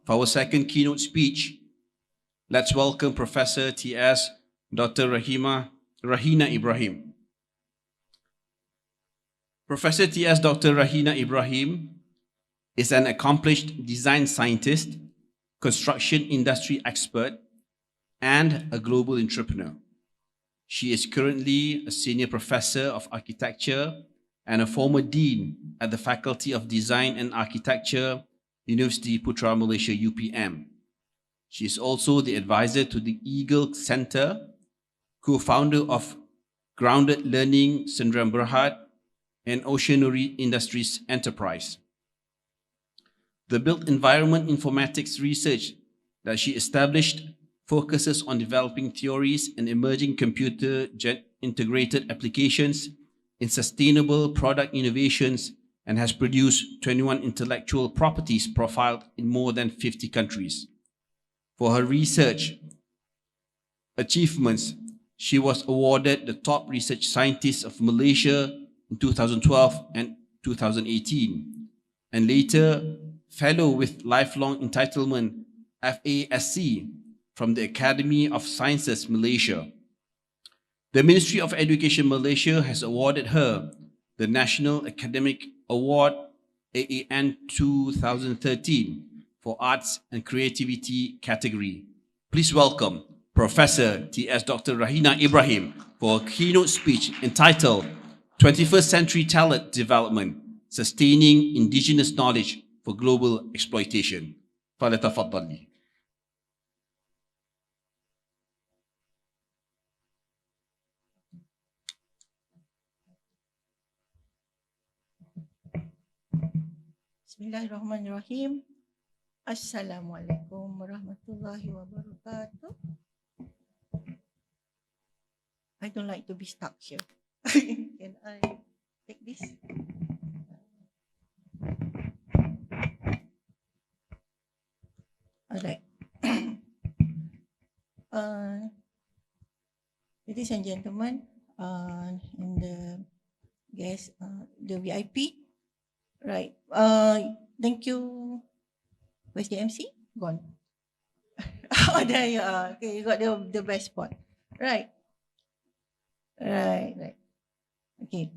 For our second keynote speech, let's welcome Professor T.S. Dr. Rahinah Ibrahim. Professor T.S. Dr. Rahinah Ibrahim is an accomplished design scientist, construction industry expert, and a global entrepreneur. She is currently a senior professor of architecture and a former dean at the Faculty of Design and Architecture, University Putra Malaysia, UPM. She is also the advisor to the Eagle Center, co-founder of Grounded Learning Sendram Berhad, and Oceanary Industries Enterprise. The built environment informatics research that she established focuses on developing theories and emerging computer integrated applications in sustainable product innovations and has produced 21 intellectual properties profiled in more than 50 countries. For her research achievements, she was awarded the Top Research Scientist of Malaysia in 2012 and 2018, and later Fellow with Lifelong Entitlement FASc from the Academy of Sciences Malaysia. The Ministry of Education Malaysia has awarded her the National Academic Award AAN 2013 for Arts and Creativity category. Please welcome Professor T.S. Dr. Rahinah Ibrahim for a keynote speech entitled 21st Century Talent Development, Sustaining Indigenous Knowledge for Global Exploitation. فلتفضلي. Bismillahirrahmanirrahim. Assalamualaikum warahmatullahi wabarakatuh. I don't like to be stuck here. Can I take this? Alright. Ladies and gentlemen, and the guests, the VIP, right? Thank you. Where's the MC? Gone. Oh, there you are. Okay, you got the best spot. Right. Right. Okay.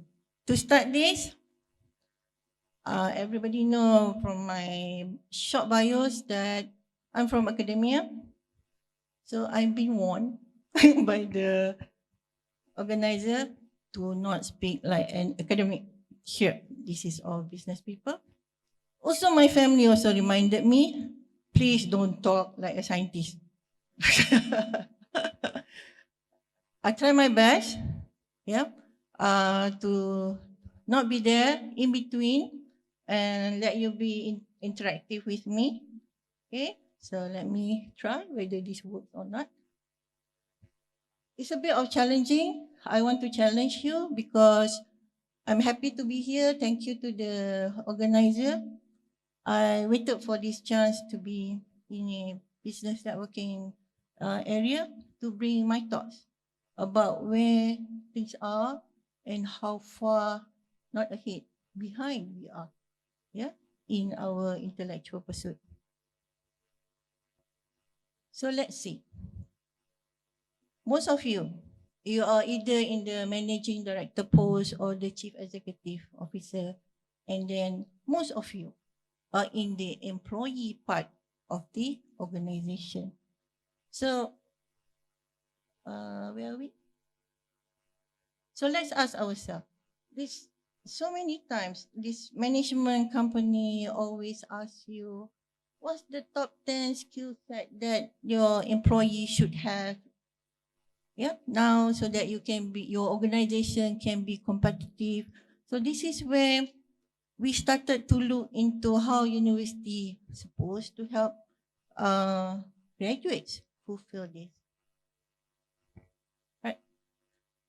To start this, everybody know from my short bios that I'm from academia. So I've been warned by the organizer to not speak like an academic here. This is all business people. Also, my family also reminded me, please don't talk like a scientist. I try my best, to not be there in between and let you be interactive with me. Okay, so let me try whether this works or not. It's a bit of challenging. I want to challenge you because I'm happy to be here. Thank you to the organizer. I waited for this chance to be in a business networking area to bring my thoughts about where things are and how far, not ahead, behind we are, in our intellectual pursuit. So let's see. Most of you are either in the managing director post or the chief executive officer, and then most of you are in the employee part of the organization. So, where are we? So let's ask ourselves, so many times, this management company always asks you, what's the top 10 skill set that your employee should have? Now so that your organization can be competitive. So this is where we started to look into how university is supposed to help graduates fulfill this. Right.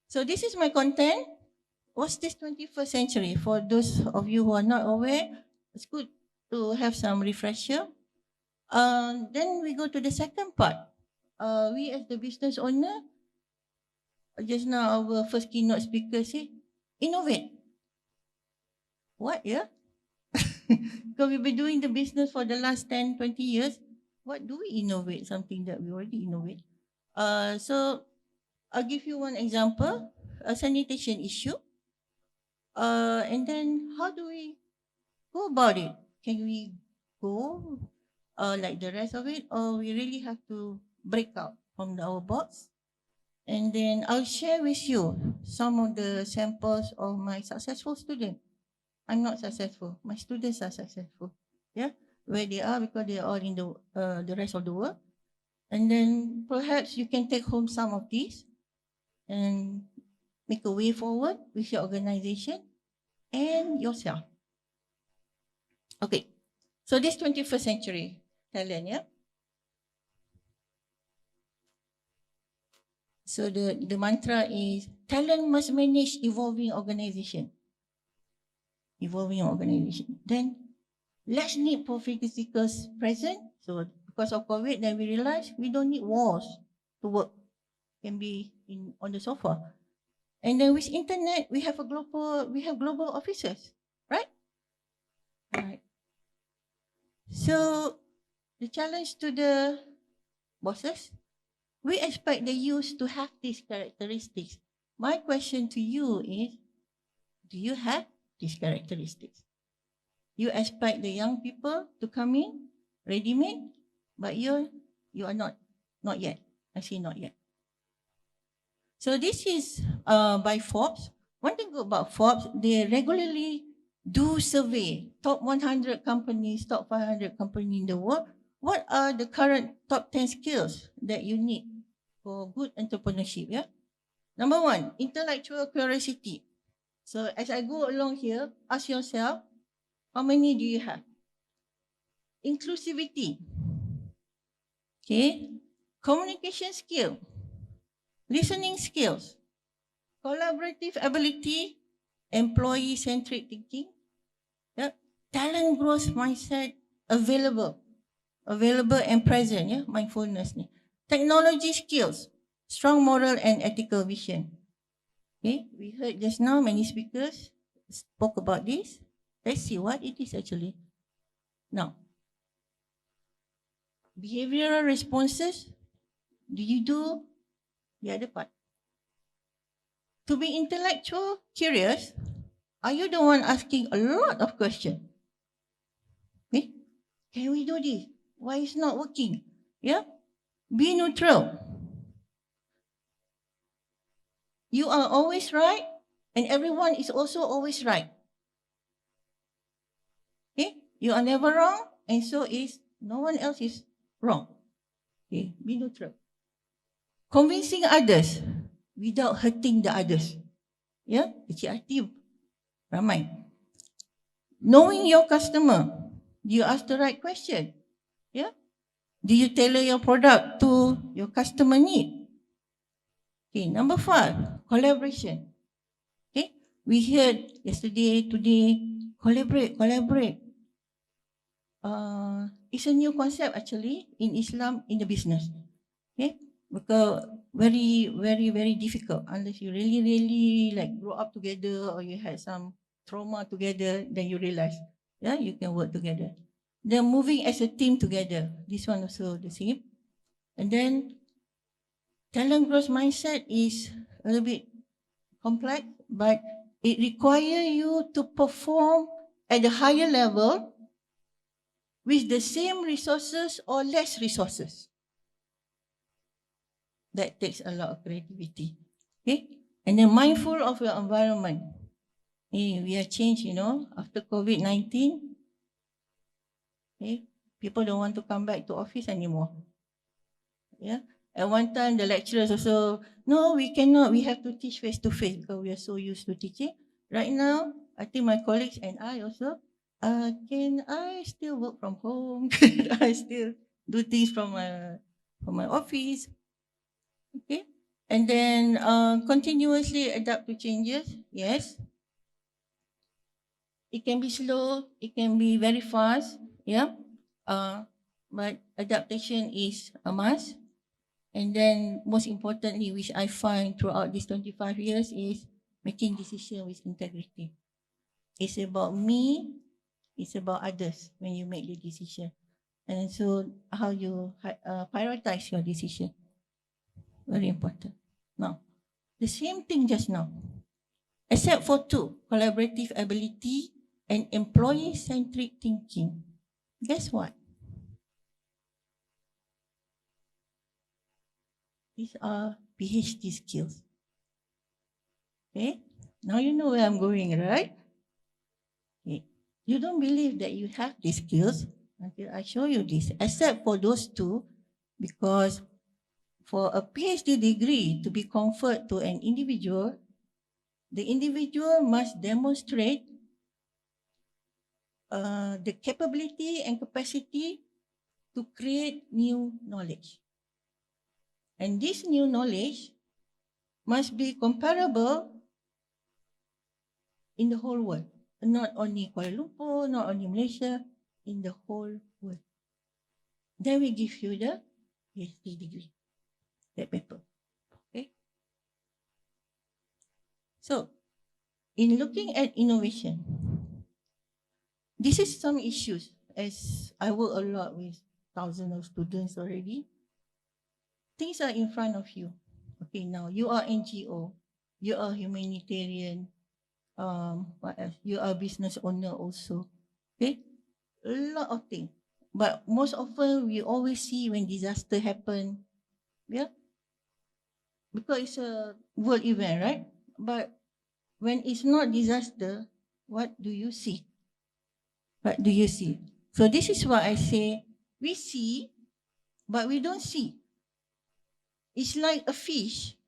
So this is my content. What's this 21st century? For those of you who are not aware, it's good to have some refresher. Then we go to the second part. We as the business owner, just now our first keynote speaker said, innovate. What, Because we've been doing the business for the last 10, 20 years. what do we innovate? Something that we already innovate. So I'll give you one example, a sanitation issue. And then how do we go about it? Can we go like the rest of it, or we really have to break out from our box? And then I'll share with you some of the samples of my successful students. I'm not successful. My students are successful. Yeah, where they are because they are all in the rest of the world. And then perhaps you can take home some of these and make a way forward with your organization and yourself. Okay, so this 21st century talent, yeah. So the mantra is talent must manage evolving organization. Evolving organization. Then less need for figure seekers present. So because of COVID, then we realize we don't need walls to work. Can be on the sofa. And then with internet, we have global officers, right? Right. So the challenge to the bosses, we expect the youth to have these characteristics. My question to you is, do you have these characteristics? You expect the young people to come in ready-made, but you are not yet. I say not yet. So this is by Forbes. One thing good about Forbes, they regularly do survey top 100 companies, top 500 companies in the world. What are the current top 10 skills that you need for good entrepreneurship? Yeah. Number one, intellectual curiosity. So as I go along here, ask yourself, how many do you have? Inclusivity. Okay. Communication skill. Listening skills. Collaborative ability. Employee-centric thinking. Yeah. Talent growth mindset available and present. Yeah. Mindfulness. Technology skills. Strong moral and ethical vision. Okay. We heard just now many speakers spoke about this. Let's see what it is actually. Now, behavioral responses. Do you do the other part? To be intellectual, curious, are you the one asking a lot of questions? Okay? Can we do this? Why is not working? Yeah? Be neutral. You are always right, and everyone is also always right. Okay? You are never wrong, and so is no one else is wrong. Okay? Be neutral. Convincing others without hurting the others. Ya, kecil hati ramai. Knowing your customer, do you ask the right question? Yeah. Do you tailor your product to your customer need? Okay, number 5, collaboration. Okay, we heard yesterday, today, collaborate. It's a new concept actually in Islam in the business. Okay, because very difficult unless you really like grow up together or you had some trauma together, then you realize, yeah, you can work together. Then moving as a team together. This one also the same. And then talent growth mindset is a little bit complex, but it requires you to perform at a higher level with the same resources or less resources. That takes a lot of creativity. Okay? And then mindful of your environment. Hey, we have changed, after COVID-19. Okay? People don't want to come back to office anymore. Yeah? At one time, the lecturers also, no, we cannot. We have to teach face-to-face because we are so used to teaching. Right now, I think my colleagues and I also, can I still work from home? Can I still do things from my office? Okay. And then continuously adapt to changes. Yes. It can be slow. It can be very fast. Yeah. But adaptation is a must. And then most importantly, which I find throughout these 25 years, is making decisions with integrity. It's about me. It's about others when you make the decision. And so how you prioritize your decision. Very important. Now, the same thing just now, except for two, collaborative ability and employee-centric thinking. Guess what? These are PhD skills. Okay? Now you know where I'm going, right? Okay. You don't believe that you have these skills until I show you this, except for those two, because for a PhD degree to be conferred to an individual, the individual must demonstrate the capability and capacity to create new knowledge. And this new knowledge must be comparable in the whole world, not only Kuala Lumpur, not only Malaysia, in the whole world. Then we give you the PhD degree, that paper. Okay? So, in looking at innovation, this is some issues, as I work a lot with thousands of students already. Things are in front of you. Okay, now you are NGO, you are humanitarian, what else? You are business owner also. Okay, a lot of things. But most often we always see when disaster happen, yeah, because it's a world event, right? But when it's not disaster, what do you see? What do you see? So this is why I say we see, but we don't see. It's like a fish.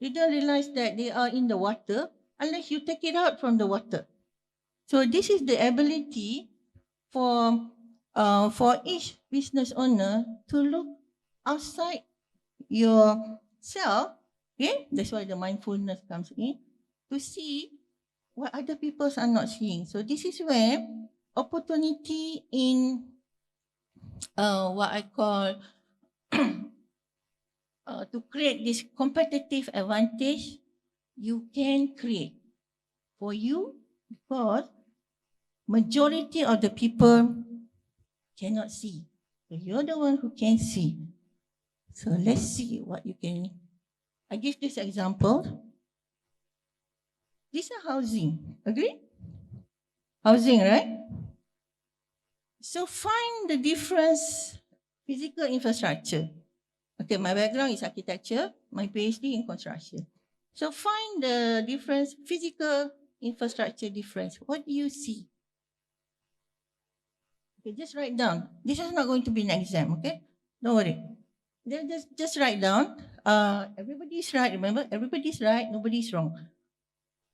You don't realize that they are in the water unless you take it out from the water. So this is the ability for each business owner to look outside yourself. Okay, that's why the mindfulness comes in, to see what other people are not seeing. So this is where opportunity in what I call to create this competitive advantage you can create for you, because majority of the people cannot see. So you're the one who can see. So let's see what you can. I give this example. This is housing. Agree? Housing, right? So find the difference physical infrastructure. Okay, my background is architecture, my PhD in construction. So find the difference, physical infrastructure difference. What do you see? Okay, just write down. This is not going to be an exam, okay? Don't worry. Then just write down. Everybody's right, remember? Everybody's right, nobody's wrong.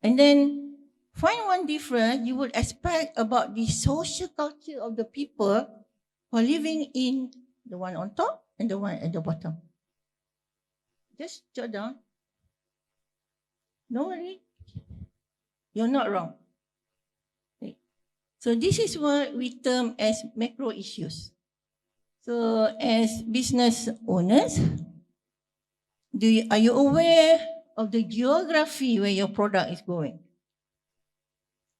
And then find one difference you would expect about the social culture of the people who are living in the one on top and the one at the bottom. Just jot down. Don't worry. You're not wrong. Okay. So this is what we term as macro issues. So as business owners, are you aware of the geography where your product is going?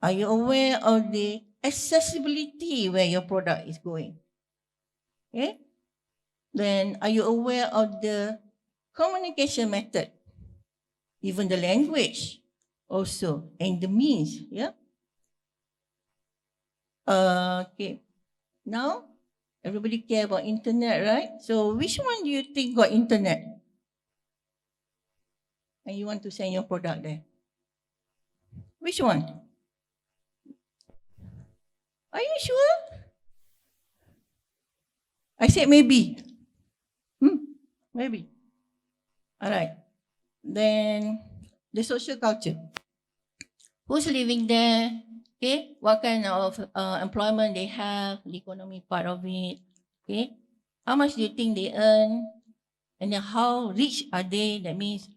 Are you aware of the accessibility where your product is going? Okay? Then are you aware of the communication method? Even the language also, and the means, yeah? Okay. Now, everybody care about internet, right? So which one do you think got internet? And you want to send your product there? Which one? Are you sure? I said maybe. Maybe. All right. Then the social culture. Who's living there? Okay. What kind of employment they have? The economy part of it. Okay. How much do you think they earn? And then how rich are they? That means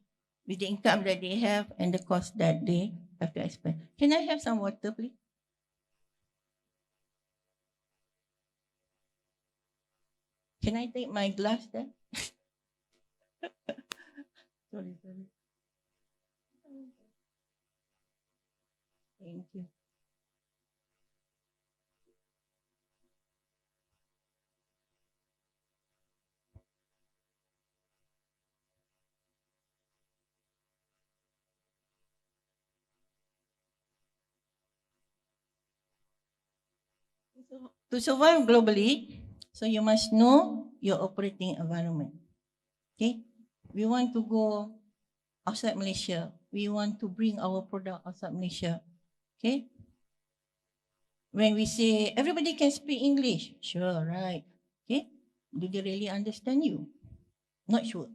with the income that they have and the cost that they have to expend. Can I have some water, please? Can I take my glass then? Sorry. Thank you. To survive globally, so you must know your operating environment. Okay? We want to go outside Malaysia. We want to bring our product outside Malaysia. Okay? When we say everybody can speak English, sure, right? Okay? Do they really understand you? Not sure.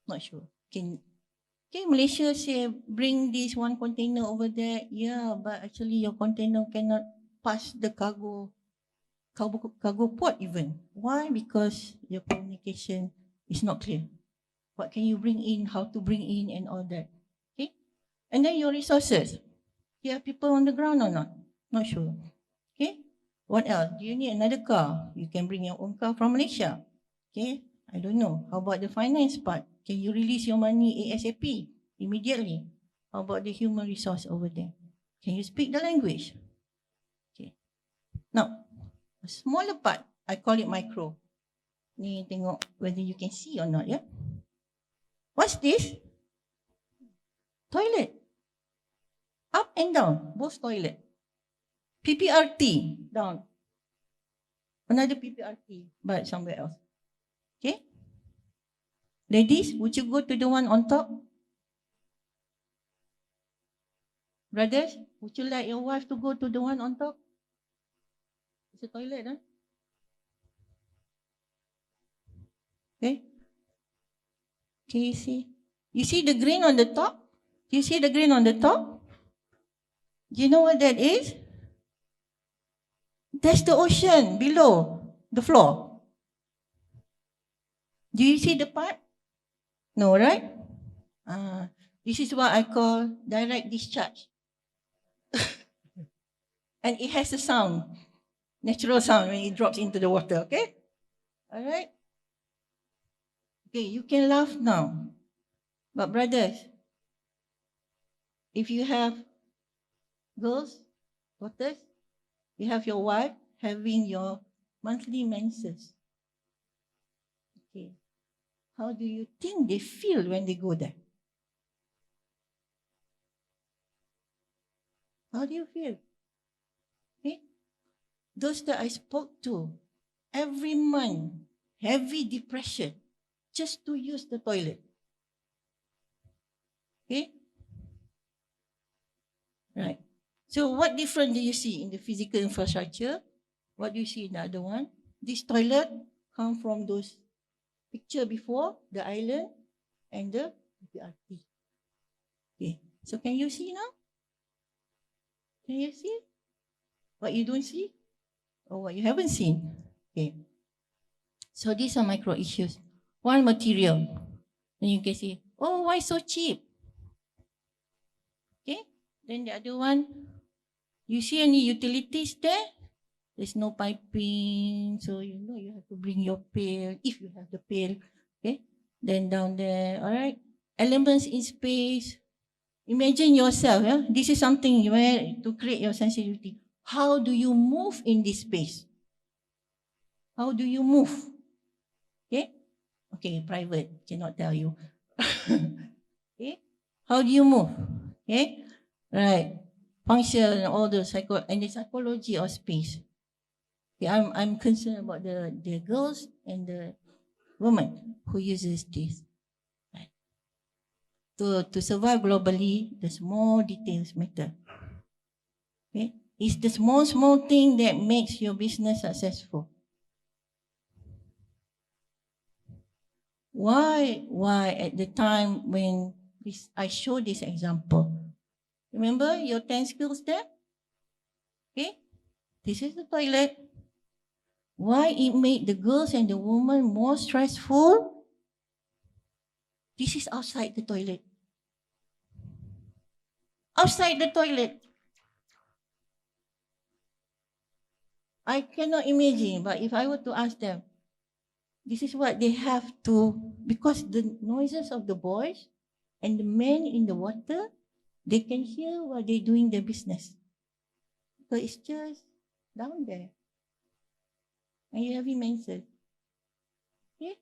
Not sure. Okay, Malaysia say bring this one container over there. Yeah, but actually your container cannot pass the cargo port even. Why? Because your communication is not clear. What can you bring in, how to bring in and all that. Okay? And then your resources. You have people on the ground or not? Not sure. Okay? What else? Do you need another car? You can bring your own car from Malaysia. Okay? I don't know. How about the finance part? Can you release your money ASAP, immediately? How about the human resource over there? Can you speak the language? Okay. Now, a smaller part, I call it micro. Ni tengok whether you can see or not, yeah? What's this? Toilet. Up and down, both toilet. PPRT, down. Another PPRT, but somewhere else. Okay? Ladies, would you go to the one on top? Brothers, would you like your wife to go to the one on top? It's a toilet, huh? Okay? Can you see? You see the green on the top? Do you see the green on the top? Do you know what that is? That's the ocean below the floor. Do you see the part? No, right? This is what I call direct discharge. And it has a sound, natural sound when it drops into the water, okay? All right? Okay, you can laugh now. But brothers, if you have girls, daughters, you have your wife having your monthly menses. Okay. How do you think they feel when they go there? How do you feel? Okay. Those that I spoke to, every month, heavy depression, just to use the toilet. Okay? Right. So what difference do you see in the physical infrastructure? What do you see in the other one? This toilet come from those picture before, the island and the PRT. Okay. So can you see now? Can you see? What you don't see? Or what you haven't seen? Okay. So these are micro issues. One, material. Then you can see, oh, why so cheap? Okay. Then the other one, you see any utilities there? There's no piping, so you know you have to bring your pail, if you have the pail. Okay. Then down there, all right. Elements in space. Imagine yourself, yeah? This is something where to create your sensitivity. How do you move in this space? How do you move? Okay? Okay, private, cannot tell you. Okay? How do you move? Okay? Right. Function, all the and the psychology of space. Okay, I'm concerned about the girls and the women who uses this. Right. To survive globally, there's more details matter. Okay? It's the small thing that makes your business successful. Why at the time when I show this example? Remember your 10 skills there? Okay? This is the toilet. Why it made the girls and the women more stressful? This is outside the toilet. Outside the toilet. I cannot imagine, but if I were to ask them, this is what they have to, because the noises of the boys and the men in the water, they can hear while they're doing their business. So it's just down there. And you have menses. Okay?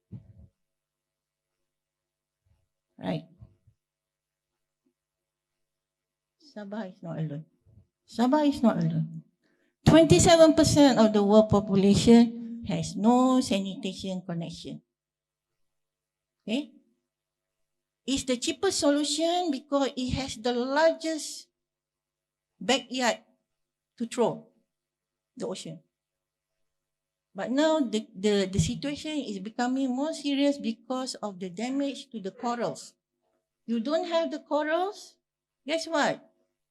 Right. Sabah is not alone. Sabah is not alone. 27% of the world population has no sanitation connection. Okay? It's the cheapest solution because it has the largest backyard to throw the ocean. But now the situation is becoming more serious because of the damage to the corals. You don't have the corals, guess what?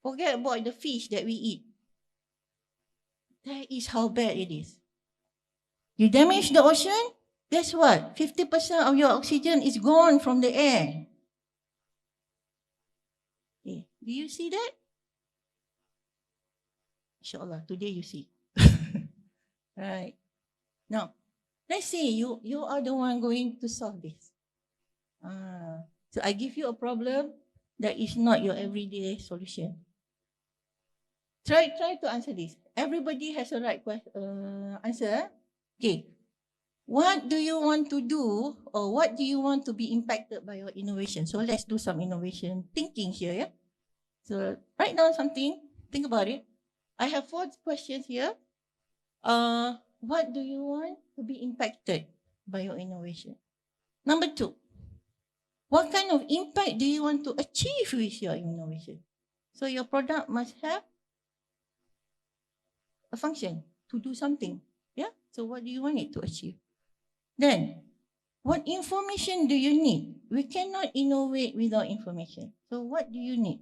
Forget about the fish that we eat. That is how bad it is. You damage the ocean, guess what? 50% of your oxygen is gone from the air. Okay. Do you see that? Inshallah, today you see. Right. Now, let's say you are the one going to solve this. So I give you a problem that is not your everyday solution. Try to answer this. Everybody has a right answer. Okay. What do you want to do, or what do you want to be impacted by your innovation? So let's do some innovation thinking here. Yeah. So write down something. Think about it. I have 4 questions here. What do you want to be impacted by your innovation? Number 2, what kind of impact do you want to achieve with your innovation? So your product must have a function to do something. Yeah. So what do you want it to achieve? Then, what information do you need? We cannot innovate without information. So what do you need?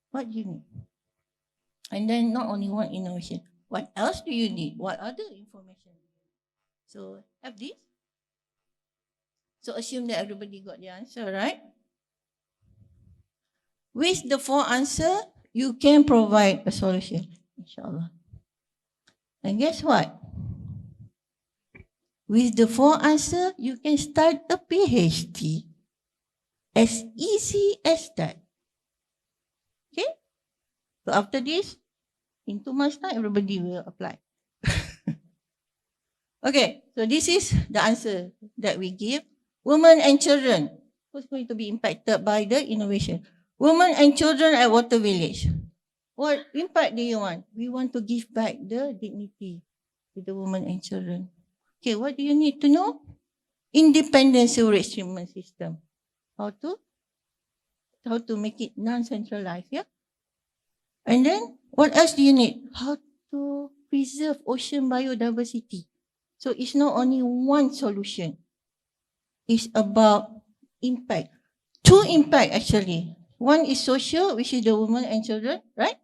What do you need? And then not only one innovation. What else do you need? What other information do you need? So have this. So assume that everybody got the answer, right? With the 4 answers, you can provide a solution, inshallah. And guess what? With the 4 answers, you can start a PhD. As easy as that. Okay? So after this, in 2 months' time, everybody will apply. Okay, so this is the answer that we give. Women and children. Who's going to be impacted by the innovation? Women and children at Water Village. What impact do you want? We want to give back the dignity to the women and children. Okay, what do you need to know? Independent sewage treatment system. How to make it non-centralized, yeah? And then, what else do you need? How to preserve ocean biodiversity. So it's not only one solution. It's about impact. 2 impact actually. One is social, which is the women and children, right?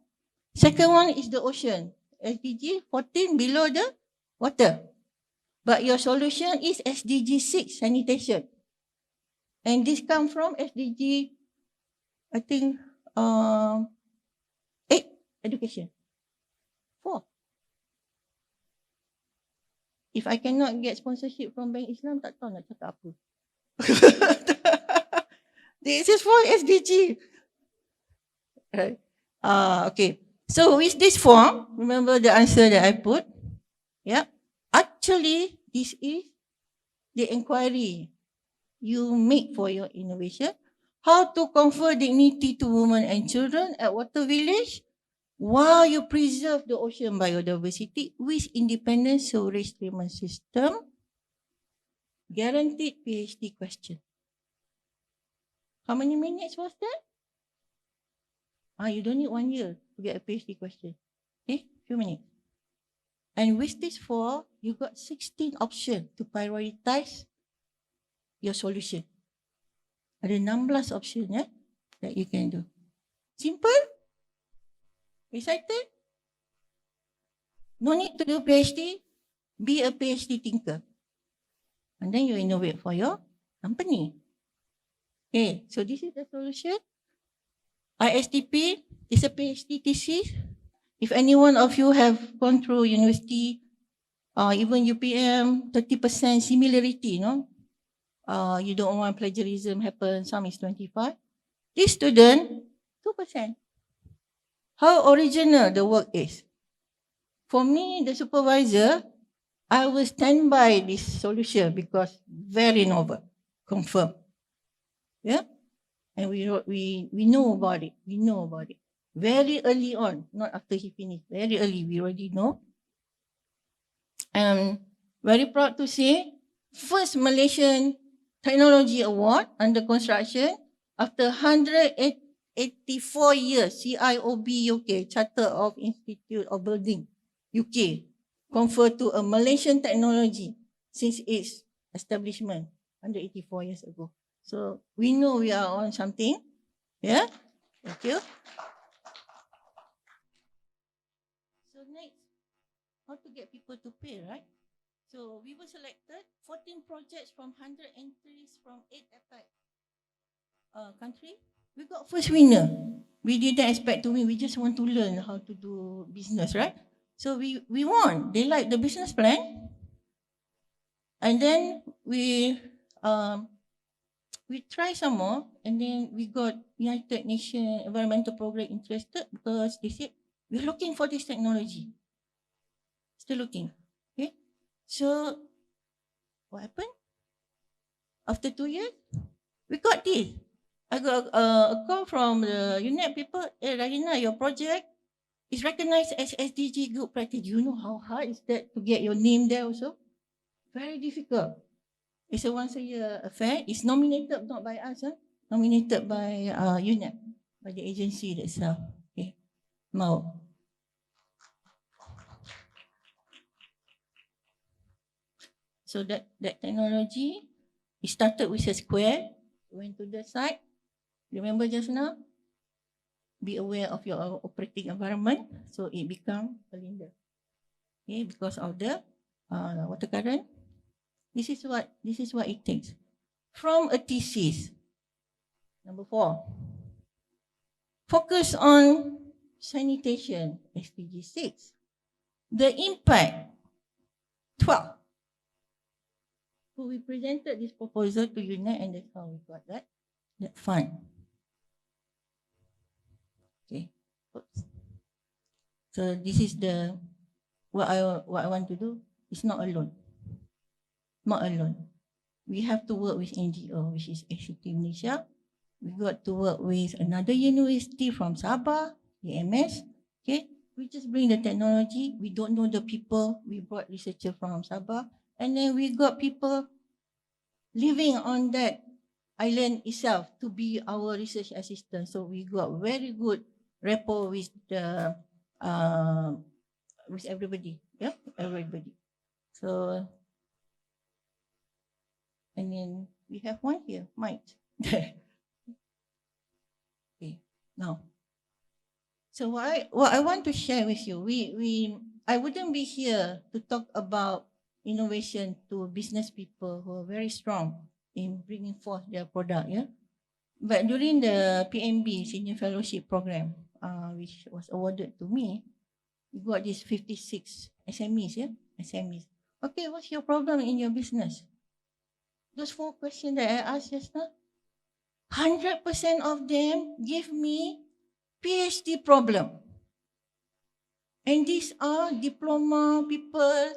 Second one is the ocean. SDG 14 below the water. But your solution is SDG 6, sanitation. And this comes from SDG, I think, 8, education. 4. If I cannot get sponsorship from Bank Islam, tak tahu nak cakap apa. This is for SDG. Right. Okay. So with this form, remember the answer that I put? Yeah. Actually, this is the inquiry you make for your innovation. How to confer dignity to women and children at Water Village while you preserve the ocean biodiversity with independent sewage treatment system. Guaranteed PhD question. How many minutes was that? You don't need 1 year to get a PhD question. Okay, few minutes. And with this 4, you got 16 options to prioritize your solution. Ada 16 options that you can do. Simple? Excited? No need to do PhD. Be a PhD thinker. And then you innovate for your company. Okay, so this is the solution. ISTP is a PhD thesis. If any one of you have gone through university, even UPM, 30% similarity, you don't want plagiarism happen, some is 25. This student, 2%. How original the work is. For me, the supervisor, I will stand by this solution because very novel, confirmed. Yeah? And we know about it. We know about it. Very early on, not after he finished. Very early, we already know I'm very proud to say, first Malaysian Technology Award under construction after 184 years, CIOB UK, Charter of Institute of Building UK, conferred to a Malaysian technology since its establishment 184 years ago. So we know we are on something. Yeah, thank you. So next, how to get people to pay, right? So we were selected 14 projects from 100 entries from 8 APAC country. We got first winner. We didn't expect to win. We just want to learn how to do business, right? So we won. They liked the business plan. And then we try some more, and then we got United Nations Environmental Program interested because they said, we're looking for this technology. Still looking. Okay. So what happened? After 2 years, we got this. I got a call from the UNEP people. Hey, Rahinah, your project is recognized as SDG good practice. You know how hard is that to get your name there also? Very difficult. It's a once a year affair. It's nominated not by us, nominated by UNEP, by the agency itself. Okay. Now, so that technology, it started with a square, went to the side. Remember just now? Be aware of your operating environment, so it become a cylinder. Okay, because of the water current. This is what it takes. From a thesis, number 4, focus on sanitation, SDG 6. The impact, 12. So we presented this proposal to UNEP, and that's how we got that fund. Okay. Oops. So this is the what I want to do. It's not alone. Not alone. We have to work with NGO, which is ACT Malaysia. We got to work with another university from Sabah, AMS. Okay. We just bring the technology. We don't know the people. We brought researcher from Sabah. And then we got people living on that island itself to be our research assistant. So we got very good rapport with the with everybody. Yeah, everybody. So, and then we have one here, Mike. Okay. Now, so what I want to share with you, I wouldn't be here to talk about innovation to business people who are very strong in bringing forth their product, yeah. But during the PMB Senior Fellowship Program, which was awarded to me, we got this 56 SMEs, yeah, SMEs. Okay, what's your problem in your business? Those 4 questions that I asked just now, 100% of them give me PhD problem. And these are diploma people,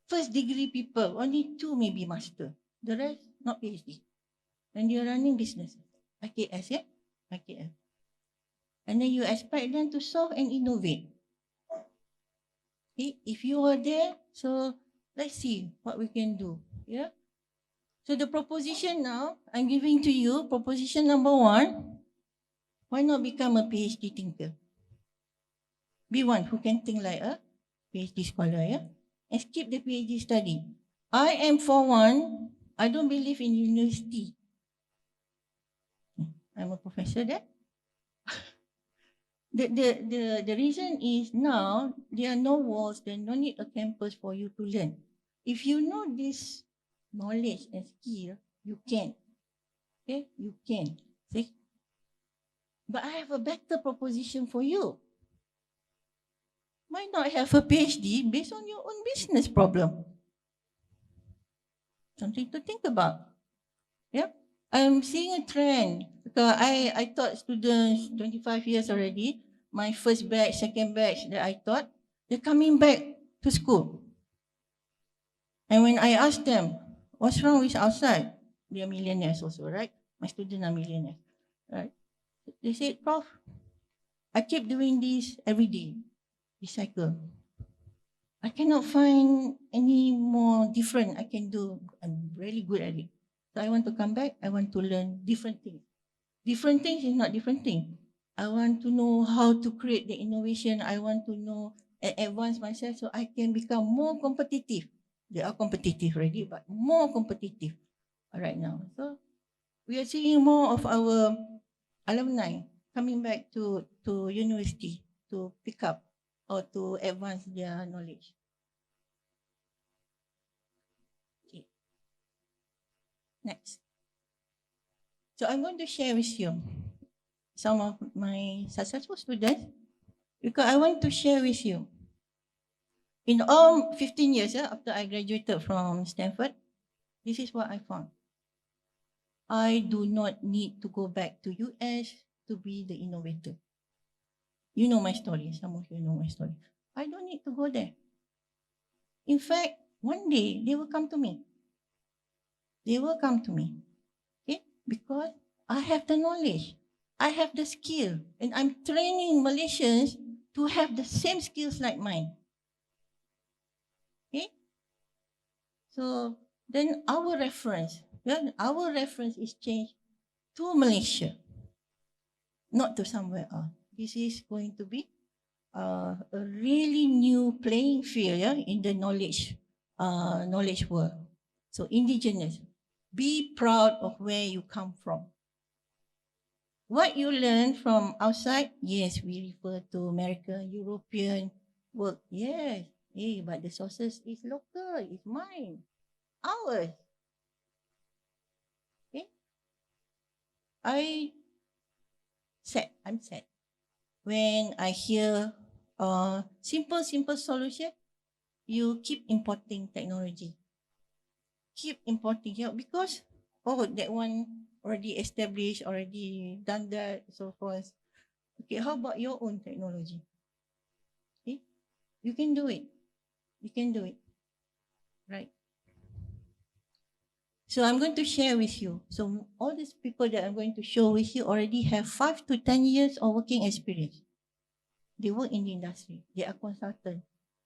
first degree people, only 2 maybe master. The rest, not PhD. And you're running business. IKS, yeah? IKS. And then you expect them to solve and innovate. Okay? If you are there, so let's see what we can do. Yeah? So the proposition now, I'm giving to you, proposition number 1, why not become a PhD thinker? Be one who can think like a PhD scholar, yeah? And skip the PhD study. I am for one, I don't believe in university. I'm a professor there. The reason is now there are no walls, there no need a campus for you to learn. If you know this knowledge and skill, you can. Okay, you can. See? But I have a better proposition for you. Why not have a PhD based on your own business problem? Something to think about. Yeah. I'm seeing a trend because I taught students 25 years already. My first batch, second batch that I taught, they're coming back to school. And when I ask them, what's wrong with outside? They are millionaires also, right? My students are millionaires, right? They said, Prof, I keep doing this every day, recycle. I cannot find any more different I can do. I'm really good at it. So I want to come back. I want to learn different things. Different things is not different thing. I want to know how to create the innovation. I want to know and advance myself so I can become more competitive. They are competitive already, but more competitive right now. So we are seeing more of our alumni coming back to university to pick up or to advance their knowledge. Okay. Next. So I'm going to share with you some of my successful students because I want to share with you. In all 15 years after I graduated from Stanford, this is what I found. I do not need to go back to US to be the innovator. You know my story. Some of you know my story. I don't need to go there. In fact, one day they will come to me. They will come to me. Okay? Because I have the knowledge. I have the skill. And I'm training Malaysians to have the same skills like mine. Okay? So then our reference is changed to Malaysia, not to somewhere else. This is going to be a really new playing field in the knowledge world. So Indigenous, be proud of where you come from. What you learn from outside, yes, we refer to American, European work, yes. Hey, but the sources is local, it's mine, ours. Okay? I'm sad when I hear simple solution, you keep importing technology. Keep importing here because that one already established, already done that, so forth. Okay, how about your own technology? Okay, you can do it. You can do it. Right. So I'm going to share with you. So all these people that I'm going to show with you already have 5 to 10 years of working experience. They work in the industry. They are consultants.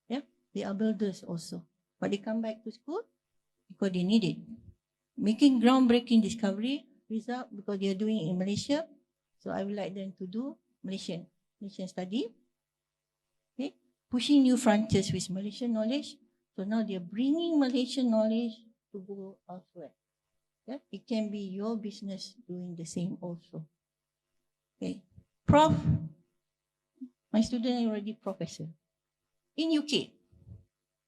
Yeah, they are builders also. But they come back to school because they need it. Making groundbreaking discovery result because they are doing it in Malaysia. So I would like them to do Malaysian study. Okay, pushing new frontiers with Malaysian knowledge. So now they are bringing Malaysian knowledge to go elsewhere. Yeah, it can be your business doing the same also. Okay, Prof, my student already professor in UK,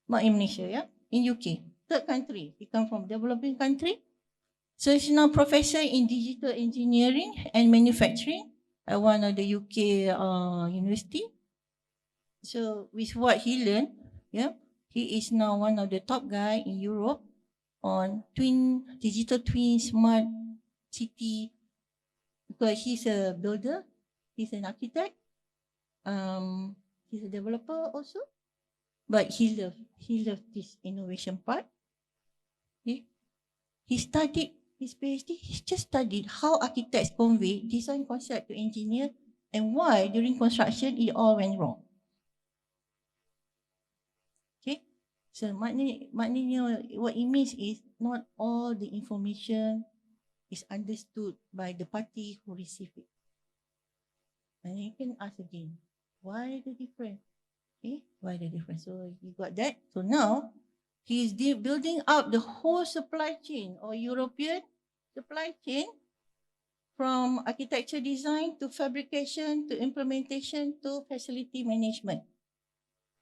not in Malaysia, yeah, in UK, third country. He come from developing country. So he's now professor in digital engineering and manufacturing at one of the UK university. So with what he learned, yeah, he is now one of the top guy in Europe on digital twin smart city because he's a builder, he's an architect, he's a developer also, but he loved this innovation part. Okay? He studied his PhD, he just studied how architects convey design concept to engineer and why during construction it all went wrong. Okay, so maknanya what it means is not all the information is understood by the party who receive it. And you can ask again, why the difference? Okay, why the difference? So you got that. So now he is building up the whole supply chain or European supply chain from architecture design to fabrication to implementation to facility management.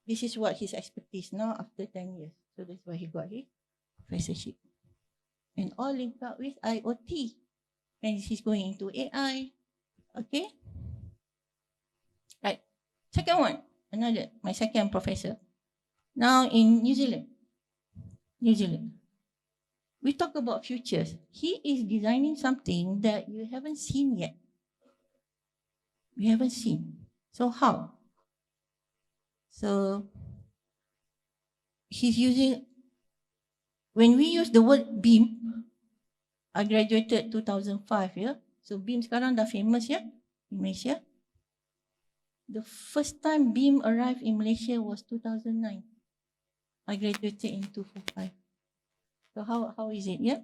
This is what his expertise now after 10 years. So that's why he got his professorship. And all linked up with IoT. And he's going into AI. Okay? Right. Second one, my second professor. Now in New Zealand. We talk about futures. He is designing something that you haven't seen yet. We haven't seen. So how? So he's using, when we use the word beam, I graduated 2005, yeah? So beam sekarang dah famous, yeah? In Malaysia. The first time beam arrived in Malaysia was 2009. I graduated in 245. So how is it? Yeah.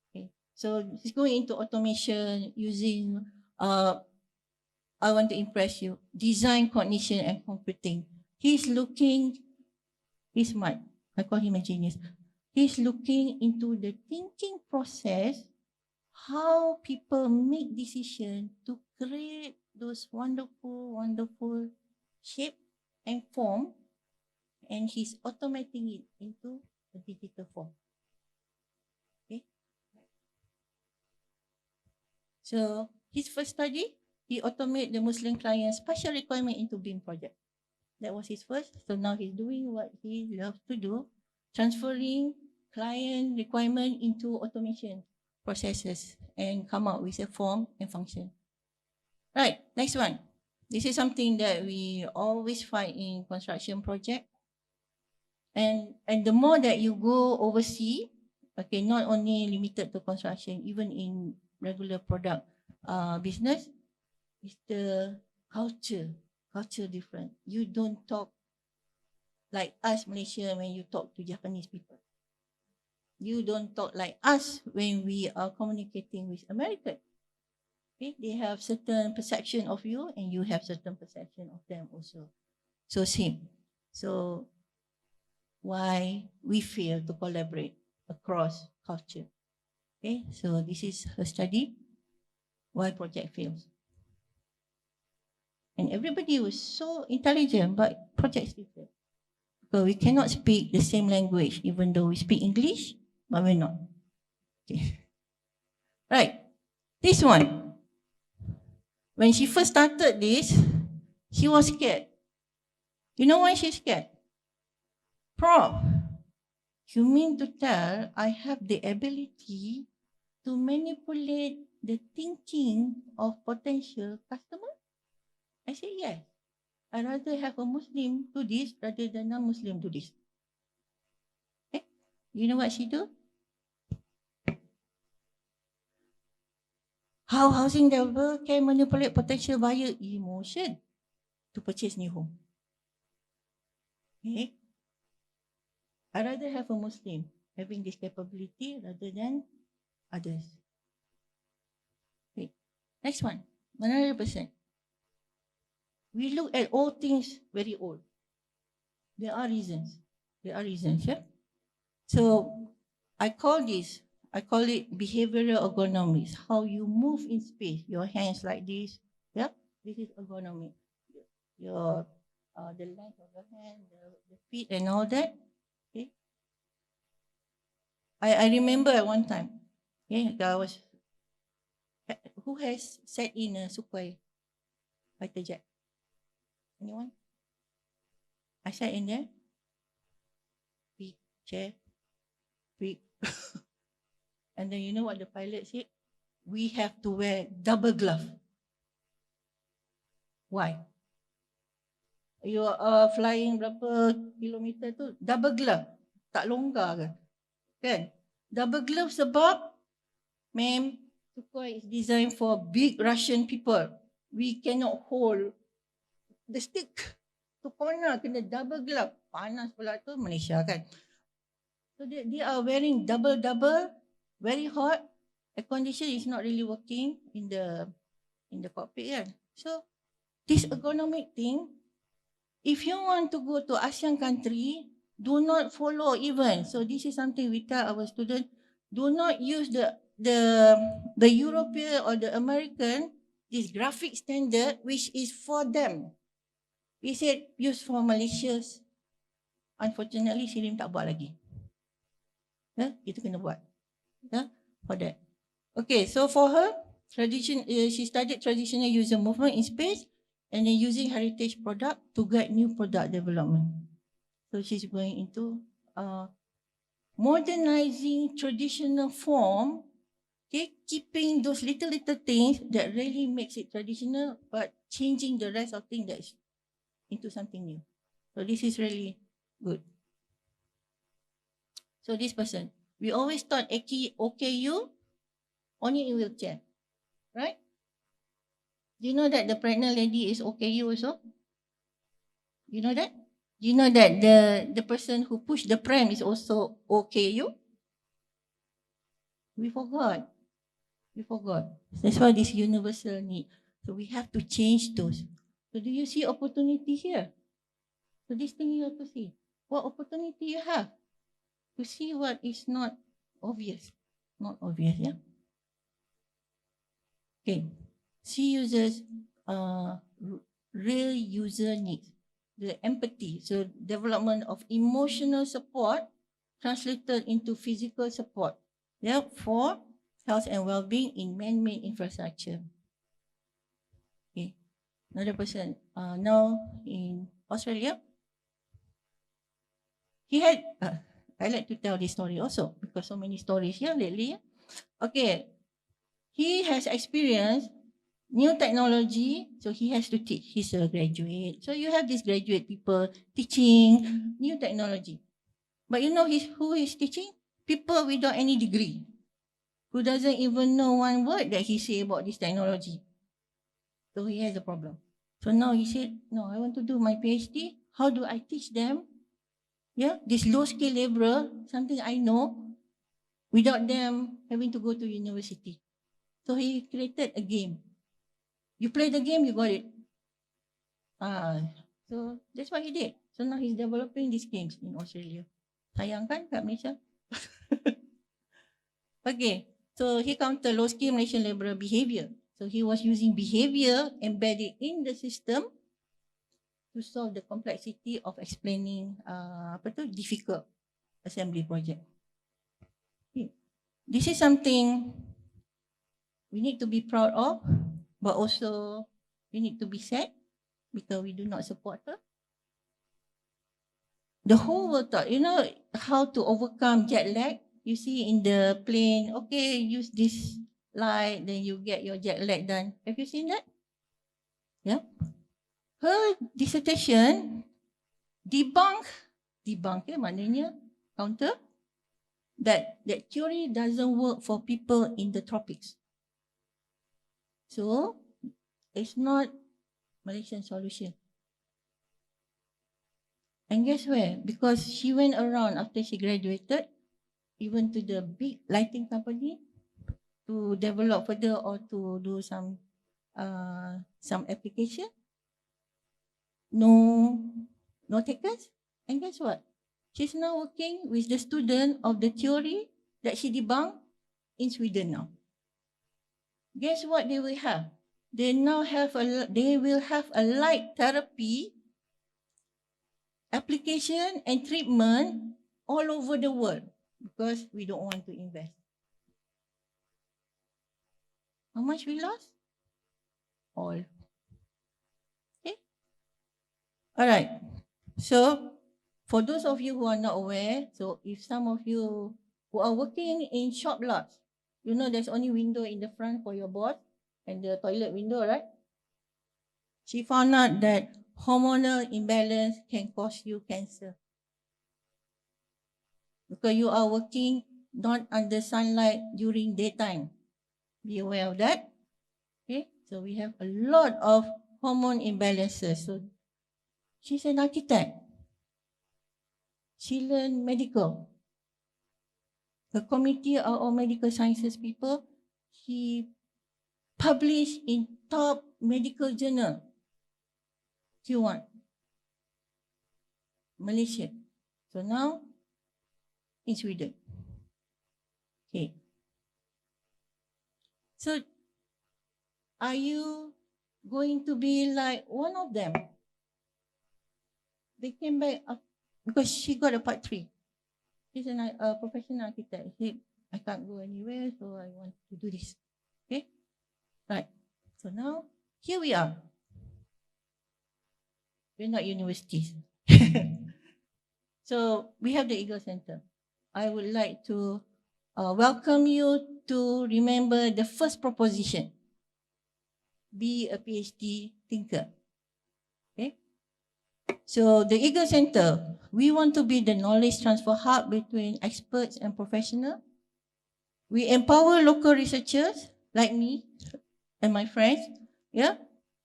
Okay. So he's going into automation using I want to impress you. Design, cognition, and computing. He's smart. I call him a genius. He's looking into the thinking process, how people make decisions to create those wonderful, wonderful shape and form, and he's automating it into a digital form. Okay. So his first study, he automate the Muslim client's special requirement into BIM project. That was his first. So now he's doing what he loves to do, transferring client requirement into automation processes and come up with a form and function. Right, next one. This is something that we always find in construction project. And the more that you go overseas, okay, not only limited to construction, even in regular product business, is the culture different. You don't talk like us Malaysia when you talk to Japanese people. You don't talk like us when we are communicating with American. Okay, they have certain perception of you and you have certain perception of them also. So same. So why we fail to collaborate across culture. Okay, so this is her study, why project fails. And everybody was so intelligent, but project still fail. So we cannot speak the same language, even though we speak English, but we're not. Okay. Right. This one. When she first started this, she was scared. You know why she's scared? Prof, you mean to tell I have the ability to manipulate the thinking of potential customer? I said, yes. I'd rather have a Muslim do this rather than a non-Muslim do this. Okay? You know what she do? How housing developer can manipulate potential buyer emotion to purchase new home. Okay? I'd rather have a Muslim having this capability rather than others. Okay. Next one, 100%. We look at all things very old. There are reasons. Yeah? So I call it behavioral ergonomics. How you move in space, your hands like this. Yeah, this is ergonomic. Your the length of your hand, the feet, and all that. Okay. I remember at one time. Okay, who has sat in a Sukhoi fighter jet? Anyone? I sat in there. Big chair. Big. And then you know what the pilot said? We have to wear double glove. Why? You are flying berapa kilometer tu? Double glove. Tak longgar ke? Kan? Double glove sebab, ma'am, Sukhoi is designed for big Russian people. We cannot hold the stick. Tu corner kena double glove. Panas pula tu Malaysia kan. So they are wearing double, very hot. Air condition is not really working in the cockpit kan. So this ergonomic thing, if you want to go to ASEAN country, do not follow even. So this is something we tell our students, do not use the European or the American, this graphic standard which is for them. We said use for Malaysia's. Unfortunately, Sirim tak buat lagi. Kita kena buat. For that. Okay, so for her, she studied traditional user movement in space and then using heritage product to guide new product development. So she's going into modernizing traditional form, okay, keeping those little things that really makes it traditional, but changing the rest of things that's into something new. So this is really good. So this person, we always thought OKU only in wheelchair, right? Do you know that the pregnant lady is OKU also? You know that? Do you know that the person who pushed the pram is also OKU? We forgot. We forgot. That's why this universal need. So we have to change those. So do you see opportunity here? So this thing you have to see. What opportunity you have to see what is not obvious. Not obvious, yeah? Okay. See users, real user needs. The empathy, so development of emotional support translated into physical support. Yeah, for health and well-being in man-made infrastructure. Okay, another person now in Australia. He had, I like to tell this story also because so many stories here lately. Okay, he has experienced new technology, so he has to teach. He's a graduate. So you have these graduate people teaching new technology. But you know who he's teaching? People without any degree, who doesn't even know one word that he say about this technology. So he has a problem. So now he said, no, I want to do my PhD. How do I teach them? Yeah, this low-skill laborer, something I know, without them having to go to university. So he created a game. You play the game, you got it. So that's what he did. So now he's developing these games in Australia. Sayang kan kat Malaysia? Okay, so he counted low-skill Malaysian laborer behavior. So he was using behavior embedded in the system to solve the complexity of explaining difficult assembly project. Okay. This is something we need to be proud of, but also we need to be sad because we do not support her. The whole world thought, you know how to overcome jet lag? You see in the plane, okay, use this light, then you get your jet lag done. Have you seen that? Yeah. Her dissertation debunk maknanya counter that theory doesn't work for people in the tropics. So it's not Malaysian solution. And guess where? Because she went around after she graduated, even to the big lighting company to develop further or to do some application. No takers. And guess what? She's now working with the student of the theory that she debunked in Sweden now. Guess what they will have? They will have a light therapy application and treatment all over the world because we don't want to invest. How much we lost? All. Okay? All right. So, for those of you who are not aware, so if some of you who are working in shop lots, you know there's only window in the front for your boss and the toilet window, right? She found out that hormonal imbalance can cause you cancer. Because you are working not under sunlight during daytime. Be aware of that. Okay, so we have a lot of hormone imbalances. So she's an architect. She learned medical. The committee are all medical sciences people. She published in top medical journal. Q1. Malaysia. So now in Sweden. Okay. So are you going to be like one of them? They came back because she got a part 3. She's a professional architect. She said, I can't go anywhere, so I want to do this. Okay? Right. So now, here we are. We're not universities. So we have the Eagle Center. I would like to welcome you to remember the first proposition. Be a PhD thinker. Okay? So the Eagle Center, we want to be the knowledge transfer hub between experts and professionals. We empower local researchers like me and my friends, yeah,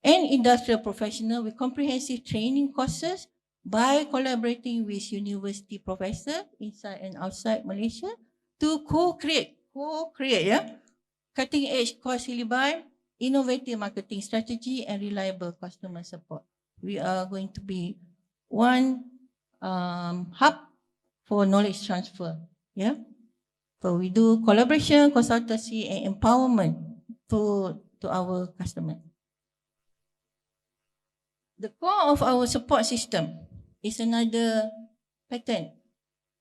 and industrial professionals with comprehensive training courses by collaborating with university professors inside and outside Malaysia to co-create, cutting-edge course syllabi, innovative marketing strategy, and reliable customer support. We are going to be one hub for knowledge transfer. Yeah. So we do collaboration, consultancy, and empowerment to our customers. The core of our support system is another patent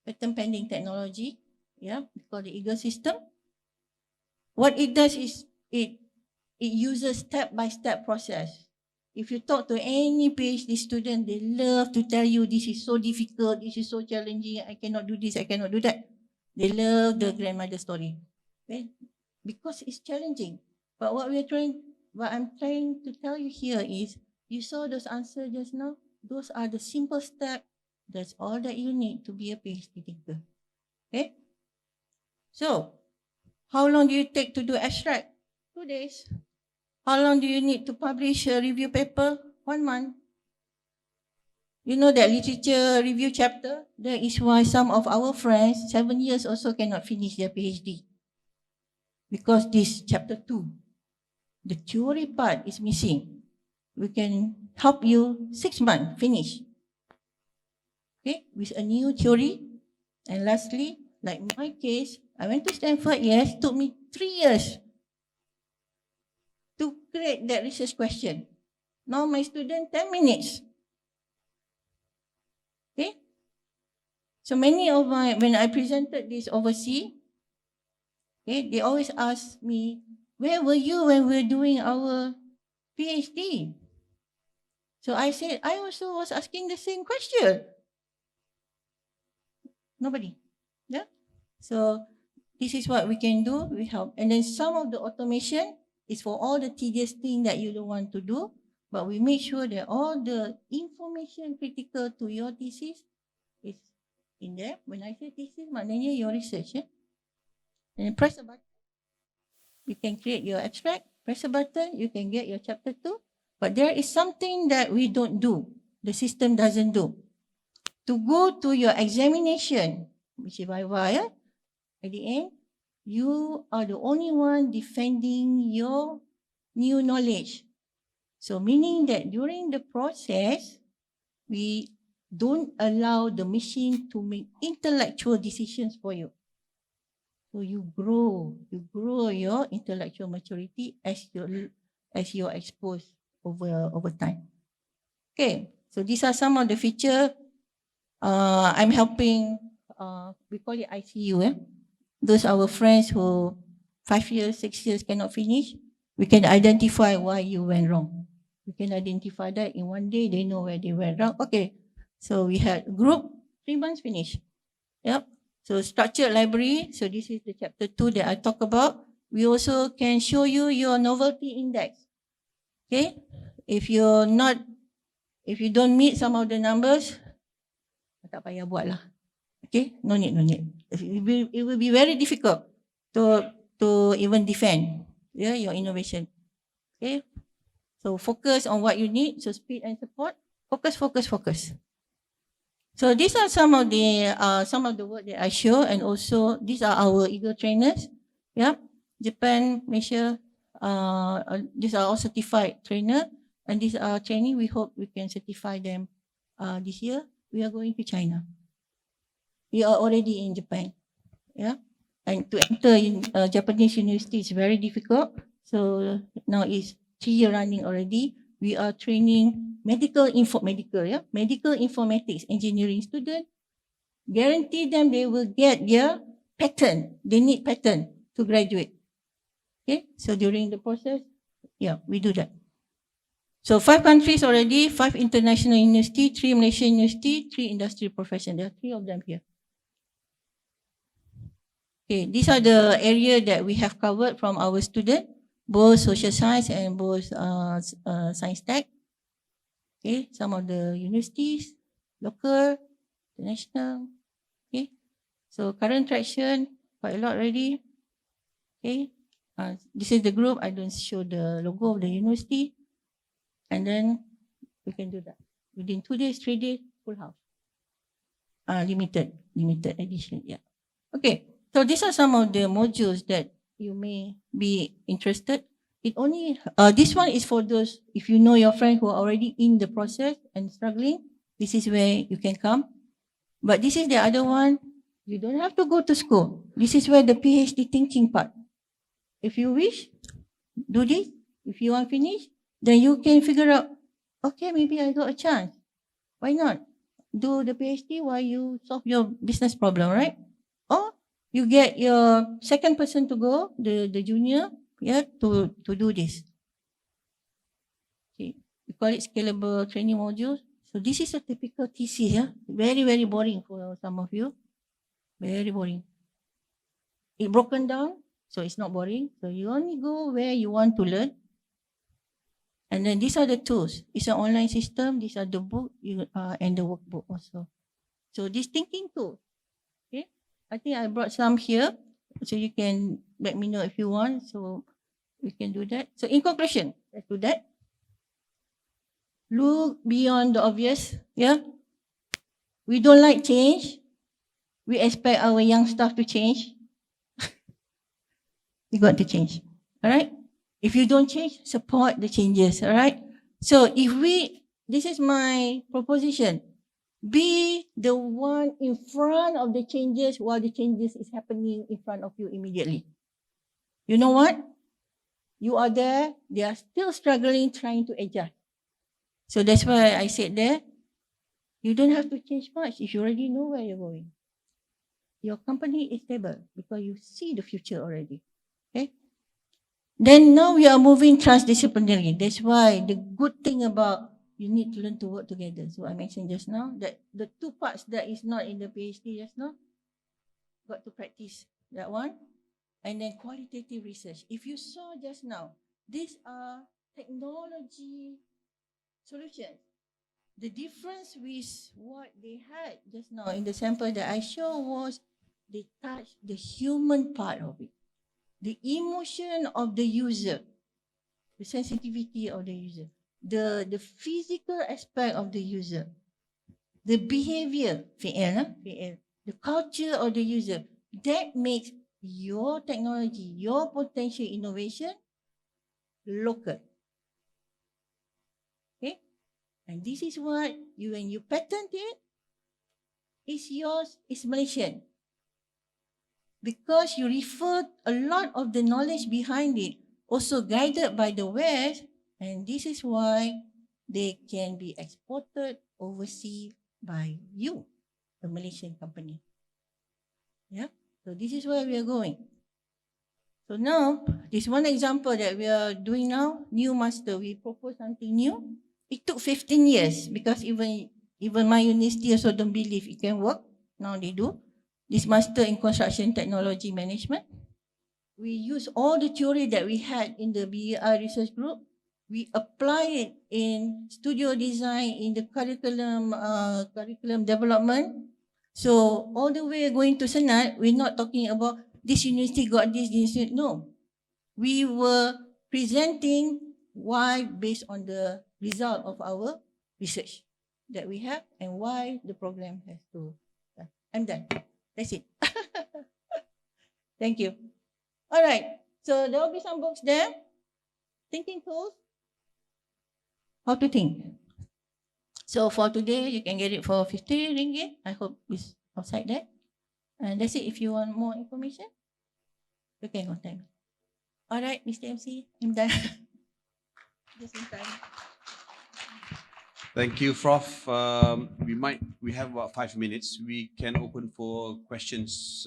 pending technology. Yeah, we call the Eagle system. What it does is it uses step-by-step process. If you talk to any PhD student, they love to tell you this is so difficult, this is so challenging, I cannot do this, I cannot do that. They love the grandmother story. Okay? Because it's challenging. But what I'm trying to tell you here is, you saw those answers just now? Those are the simple steps. That's all that you need to be a PhD thinker. Okay? So, how long do you take to do abstract? 2 days. How long do you need to publish a review paper? 1 month. You know that literature review chapter? That is why some of our friends, 7 years also cannot finish their PhD. Because this chapter 2, the theory part is missing. We can help you 6 months finish. Okay, with a new theory. And lastly, like my case, I went to Stanford, yes, took me 3 years to create that research question. Now my student, 10 minutes. Okay? So many of when I presented this overseas, okay, they always ask me, where were you when we were doing our PhD? So I said, I also was asking the same question. Nobody. Yeah? So this is what we can do. We help. And then some of the automation is for all the tedious thing that you don't want to do. But we make sure that all the information critical to your thesis is in there. When I say thesis, maknanya your research. Yeah? And press a button. You can create your abstract. Press a button. You can get your chapter 2. But there is something that we don't do. The system doesn't do. To go to your examination, which is Viva, at the end, you are the only one defending your new knowledge. So meaning that during the process, we don't allow the machine to make intellectual decisions for you. So you grow your intellectual maturity as you're exposed over time. Okay, so these are some of the features. I'm helping, we call it ICU. Those are our friends who 5 years, 6 years cannot finish. We can identify why you went wrong. We can identify that in 1 day, they know where they went wrong. Okay, so we had a group, 3 months finish. Yep. So structured library, so this is the chapter 2 that I talk about. We also can show you your novelty index. Okay, if you don't meet some of the numbers, tak payah buat lah. Okay, no need. It will be very difficult to even defend your innovation. Okay, so focus on what you need. So speed and support. Focus. So these are some of the work that I show, and also these are our Eagle trainers. Yeah, Japan, Malaysia. These are all certified trainer, and these are training. We hope we can certify them this year. We are going to China. We are already in Japan. Yeah, and to enter in Japanese university is very difficult. So now it's 3 years running already. We are training medical informatics engineering student. Guarantee them they will get their patent. They need patent to graduate. Okay, so during the process, yeah, we do that. So 5 countries already, 5 international university, 3 Malaysian university, 3 industry profession. There are 3 of them here. Okay, these are the area that we have covered from our student, both social science and both science tech. Okay, some of the universities, local, international. Okay, so current traction, quite a lot already. Okay, this is the group. I don't show the logo of the university. And then we can do that. Within 2 days, 3 days, full house. Limited edition, yeah. Okay, so these are some of the modules that you may be interested. It only, this one is for those, if you know your friends who are already in the process and struggling, this is where you can come. But this is the other one, you don't have to go to school. This is where the PhD thinking part. If you wish, do this. If you want to finish, then you can figure out, okay, maybe I got a chance. Why not? Do the PhD while you solve your business problem, right? Or you get your second person to go, the junior, yeah, to do this. Okay. We call it scalable training modules. So this is a typical thesis, yeah. Very, very boring for some of you. Very boring. It broken down, so it's not boring. So you only go where you want to learn. And then these are the tools. It's an online system. These are the book and the workbook also. So this thinking tool, okay. I think I brought some here, so you can let me know if you want. So we can do that. So in conclusion, let's do that. Look beyond the obvious. Yeah. We don't like change. We expect our young staff to change. You got to change. All right. If you don't change, support the changes. All right. So this is my proposition. Be the one in front of the changes while the changes is happening in front of you immediately. You know what? You are there. They are still struggling, trying to adjust. So that's why I said there, you don't have to change much if you already know where you're going. Your company is stable because you see the future already. Okay? Then now we are moving transdisciplinary. That's why the good thing about you need to learn to work together. So I mentioned just now that the two parts that is not in the PhD just now, got to practice that one. And then qualitative research. If you saw just now, these are technology solutions. The difference with what they had just now in the sample that I showed was they touched the human part of it. The emotion of the user, the sensitivity of the user, the physical aspect of the user, the behavior, the culture of the user, that makes your technology, your potential innovation local. Okay? And this is what when you patent it, it's yours, it's Malaysian. Because you refer a lot of the knowledge behind it, also guided by the West, and this is why they can be exported overseas by you, the Malaysian company. Yeah, so this is where we are going. So now, this one example that we are doing now, new master, we propose something new. It took 15 years because even my university also don't believe it can work. Now they do. This master in construction technology management. We use all the theory that we had in the BER research group. We apply it in studio design, in the curriculum development. So all the way going to Senat, we're not talking about this university got this, no. We were presenting why based on the result of our research that we have and why the program has to. I'm done. That's it. Thank you. All right. So there will be some books there. Thinking tools. How to think. So for today, you can get it for 50 ringgit. I hope it's outside there. And that's it. If you want more information, you can contact me. All right, Mr. MC, I'm done. Just in time. Thank you, Prof. We have about 5 minutes. We can open for questions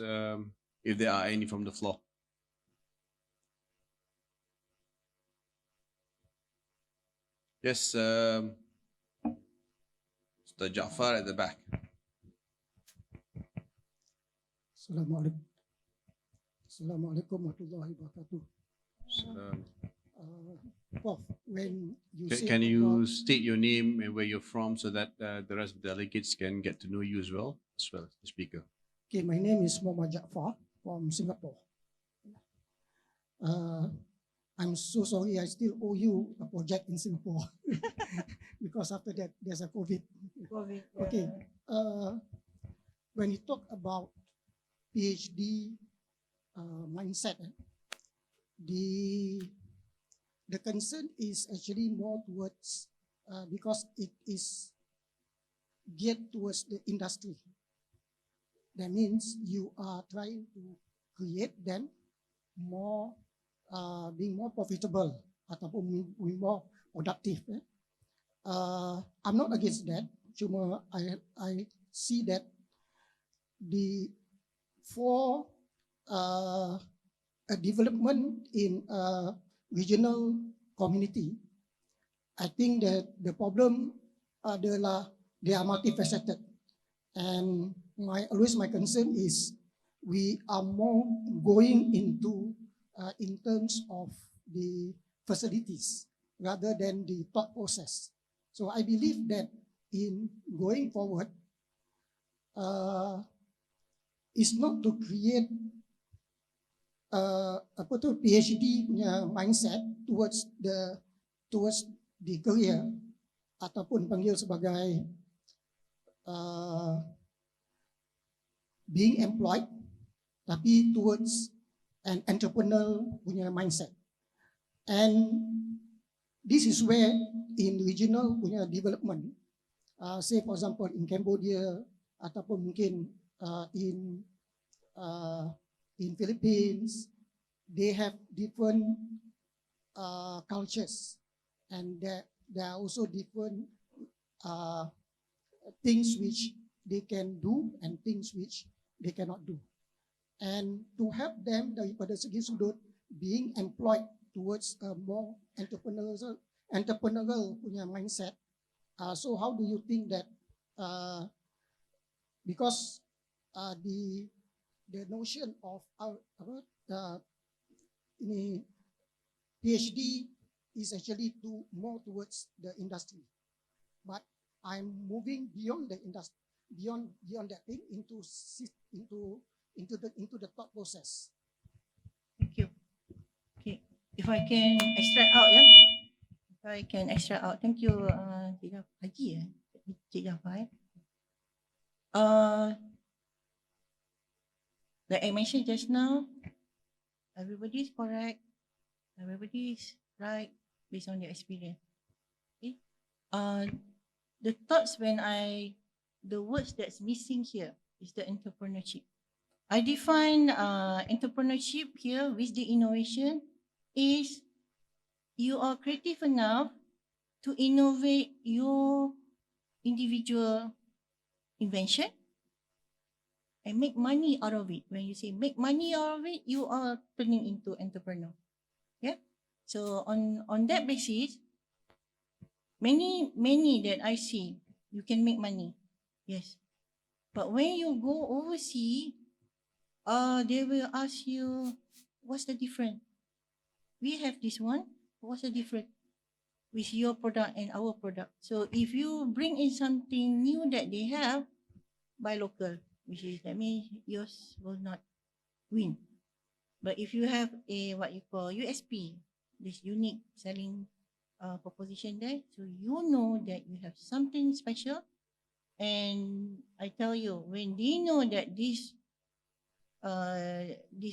if there are any from the floor. Yes, Mr. Jafar at the back. Assalamualaikum. Assalamualaikum warahmatullahi wabarakatuh. Prof, when you Can you state your name and where you're from so that the rest of the delegates can get to know you as well as the speaker? Okay, my name is Muhammad Jafar from Singapore. I'm so sorry, I still owe you a project in Singapore because after that there's a COVID. COVID. Okay. When you talk about PhD mindset, the concern is actually more towards because it is geared towards the industry. That means you are trying to create them more, being more profitable ataupun being more productive. I'm not against that. Cuma I see that for a development in a regional community, I think that the problem adalah they are multifaceted, and my concern is we are more going into in terms of the facilities rather than the thought process. So I believe that in going forward, is not to create apa tu PhD punya mindset towards the career ataupun panggil sebagai being employed, tapi towards an entrepreneurial punya mindset. And this is where in regional punya development, say for example in Cambodia ataupun mungkin in Philippines, they have different cultures, and there are also different things which they can do and things which they cannot do. And to help them daripada segi sudut being employed towards a more entrepreneurial punya mindset. So how do you think that because the notion of ini PhD is actually more towards the industry, but I'm moving beyond the industry, beyond that thing into the thought process. Thank you. Okay, if I can extract out, yeah. If I can extract out, thank you, Cik Haji, Cik Jafar. Like I mentioned just now, everybody is correct, everybody is right based on their experience. Okay. The thoughts the words that's missing here is the entrepreneurship. I define entrepreneurship here with the innovation is you are creative enough to innovate your individual invention and make money out of it. When you say make money out of it, you are turning into entrepreneur. Yeah. So on that basis, many that I see, you can make money. Yes. But when you go overseas, they will ask you, what's the difference? We have this one. What's the difference with your product and our product? So if you bring in something new that they have, buy local, which is that means yours will not win. But if you have a what you call USP, this unique selling proposition there, so you know that you have something special. And I tell you, when they know that this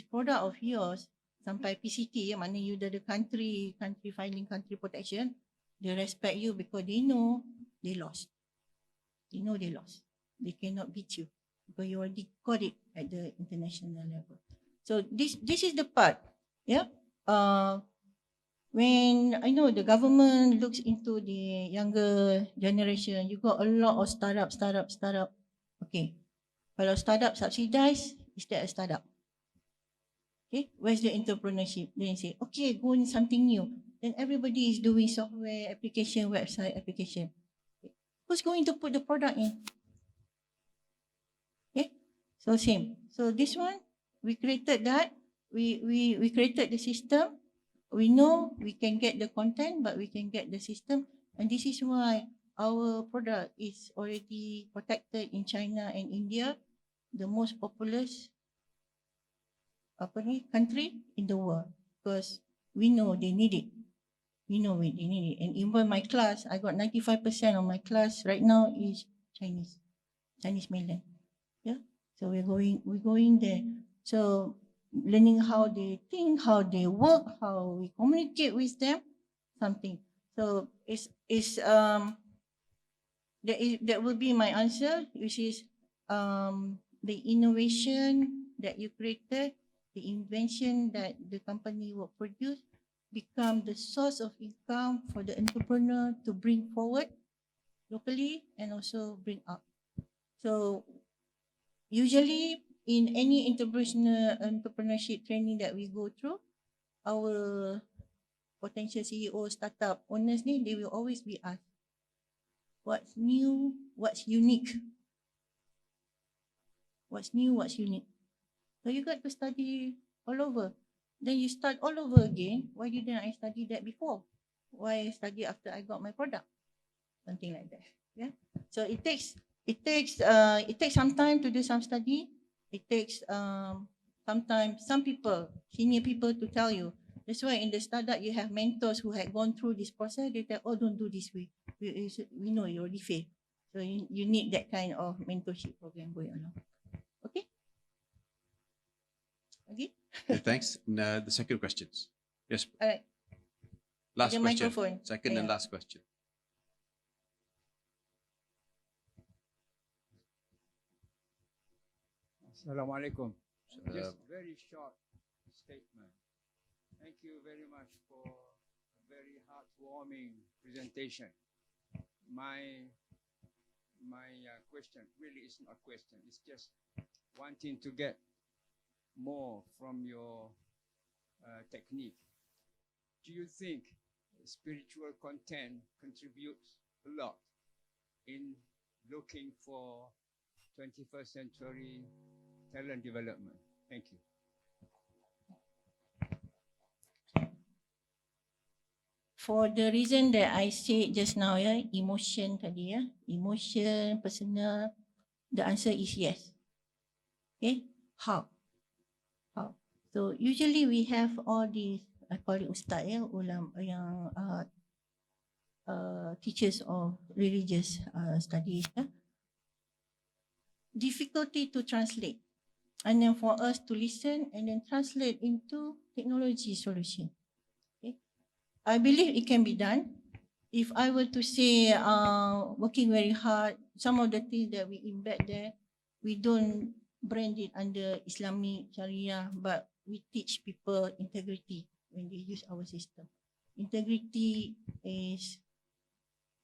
product of yours sampai PCT, mana you dah ada country filing, country protection, they respect you because they know they lost. They know they lost. They cannot beat you because you already got it at the international level. So this is the part, yeah. When I know the government looks into the younger generation, you got a lot of startup. Okay, kalau startup subsidized, is that a startup? Okay, where's the entrepreneurship? Then you say, okay, go in something new. Then everybody is doing software application, website application. Okay. Who's going to put the product in? Okay, so same. So this one, we created that. We created the system. We know we can get the content, but we can get the system. And this is why our product is already protected in China and India, the most populous country in the world. Because we know they need it. We know it, they need it. And even my class, I got 95% of my class right now is Chinese mainland. Yeah. So we're going there. So learning how they think, how they work, how we communicate with them, something. So that will be my answer, which is the innovation that you created, the invention that the company will produce, become the source of income for the entrepreneur to bring forward locally and also bring up. So usually in any entrepreneurship training that we go through, our potential CEO, startup owners, they will always be asked, what's new, what's unique? What's new, what's unique? So you got to study all over. Then you start all over again. Why didn't I study that before? Why I study after I got my product? Something like that. Yeah. So it takes some time to do some study. It takes sometimes some people, senior people, to tell you. That's why in the startup you have mentors who had gone through this process. They tell, oh, don't do this way. We know you already failed. So you need that kind of mentorship program going on. Okay. Okay. Okay, thanks. And, the second questions. Yes. All right. Last The question. microphone. Second and last question. Assalamualaikum. Just very short statement. Thank you very much for a very heartwarming presentation. My question really is not a question. It's just wanting to get more from your technique. Do you think spiritual content contributes a lot in looking for 21st century talent development? Thank you. For the reason that I said just now, emotion tadi, emotion, personal, the answer is yes. Okay, how? So usually we have all these, I call it ustaz, yang teachers of religious studies. Difficulty to translate, and then for us to listen and then translate into technology solution. Okay, I believe it can be done. If I were to say working very hard, some of the things that we embed there, we don't brand it under Islamic Sharia, but we teach people integrity when they use our system. Integrity is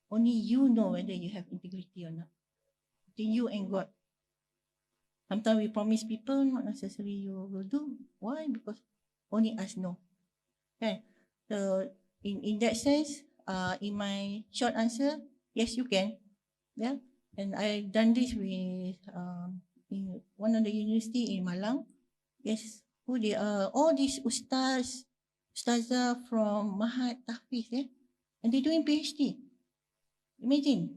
only you know whether you have integrity or not. Between you and God. Sometimes we promise people, not necessarily you will do. Why? Because only us know. Okay. So in that sense, in my short answer, yes, you can. Yeah. And I done this with in one of the university in Malang. Yes, who they are? All these ustazah from Mahat Tahfiz, and they're doing PhD. Imagine,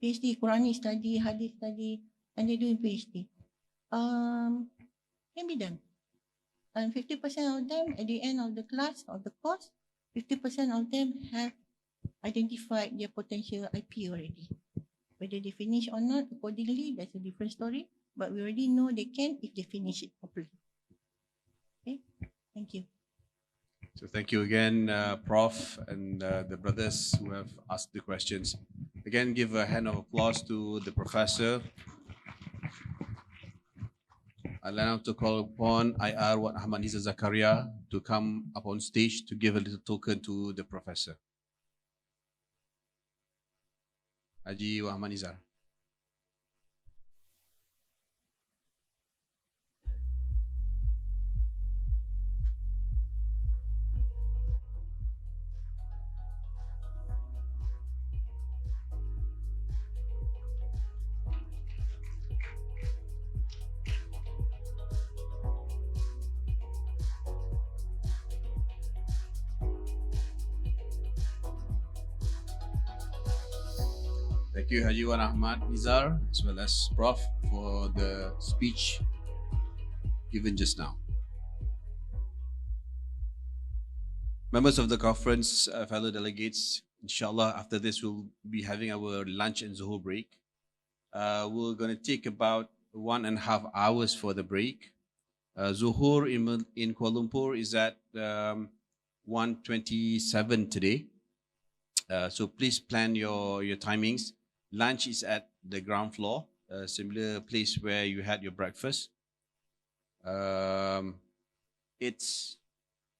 PhD, Quranic study, Hadith study, and they're doing PhD. Can be done. And 50% of them at the end of the class, of the course, 50% of them have identified their potential IP already. Whether they finish or not, accordingly, that's a different story. But we already know they can if they finish it properly. Okay, thank you. So thank you again, Prof, and the brothers who have asked the questions. Again, give a hand of applause to the professor. I'd like now to call upon IR Wan Ahmad Nizar Zakaria to come up on stage to give a little token to the professor. Haji Wan Ahmad Nizar. Thank you, Haji Wan Ahmad Nizar, as well as Prof, for the speech given just now. Members of the conference, fellow delegates, inshallah, after this we'll be having our lunch and Zuhur break. We're going to take about 1.5 hours for the break. Zuhur in Kuala Lumpur is at 1:27 today. So please plan your timings. Lunch is at the ground floor, a similar place where you had your breakfast. It's